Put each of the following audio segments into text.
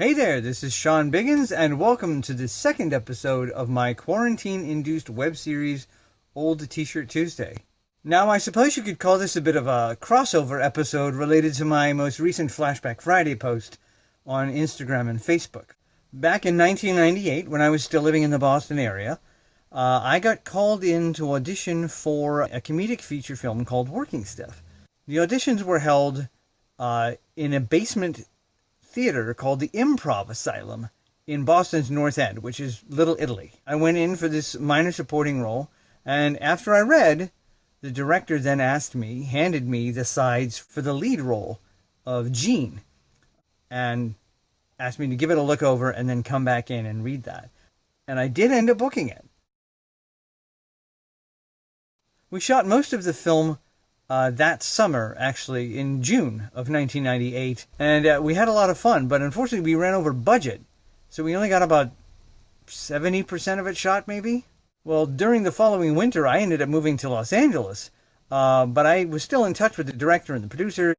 Hey there, this is Sean Biggins, and welcome to the second episode of my quarantine-induced web series, Old T-Shirt Tuesday. Now, I suppose you could call this a bit of a crossover episode related to my most recent Flashback Friday post on Instagram and Facebook. Back in 1998, when I was still living in the Boston area, I got called in to audition for a comedic feature film called Working Stuff. The auditions were held in a basement theater called the Improv Asylum in Boston's North End, which is Little Italy. I went in for this minor supporting role, and after I read, the director then handed me the sides for the lead role of Gene, and asked me to give it a look over and then come back in and read that. And I did end up booking it. We shot most of the film that summer, actually, in June of 1998, and we had a lot of fun, but unfortunately we ran over budget, so we only got about 70% of it shot, maybe? Well, during the following winter, I ended up moving to Los Angeles, but I was still in touch with the director and the producer,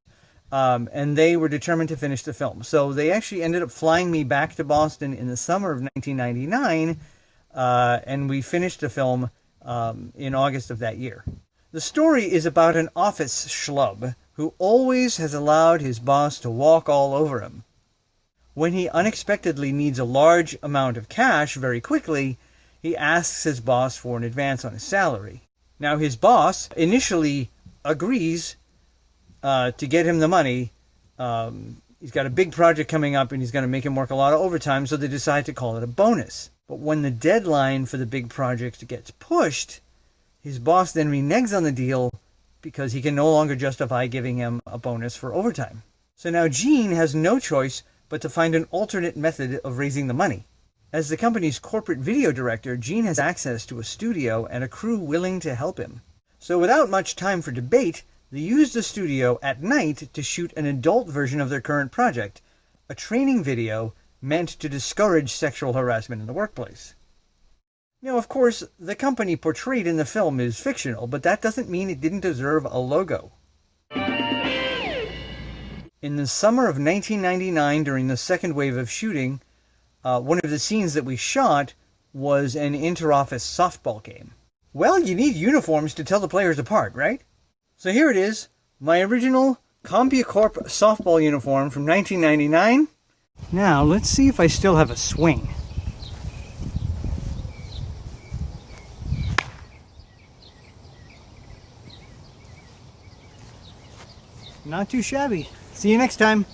and they were determined to finish the film. So they actually ended up flying me back to Boston in the summer of 1999, and we finished the film in August of that year. The story is about an office schlub who always has allowed his boss to walk all over him. When he unexpectedly needs a large amount of cash very quickly, he asks his boss for an advance on his salary. Now, his boss initially agrees to get him the money. He's got a big project coming up and he's going to make him work a lot of overtime, so they decide to call it a bonus. But when the deadline for the big project gets pushed, his boss then reneges on the deal because he can no longer justify giving him a bonus for overtime. So now Gene has no choice but to find an alternate method of raising the money. As the company's corporate video director, Gene has access to a studio and a crew willing to help him. So without much time for debate, they use the studio at night to shoot an adult version of their current project, a training video meant to discourage sexual harassment in the workplace. Now, of course, the company portrayed in the film is fictional, but that doesn't mean it didn't deserve a logo. In the summer of 1999, during the second wave of shooting, one of the scenes that we shot was an inter-office softball game. Well, you need uniforms to tell the players apart, right? So here it is, my original CompuCorp softball uniform from 1999. Now, let's see if I still have a swing. Not too shabby. See you next time.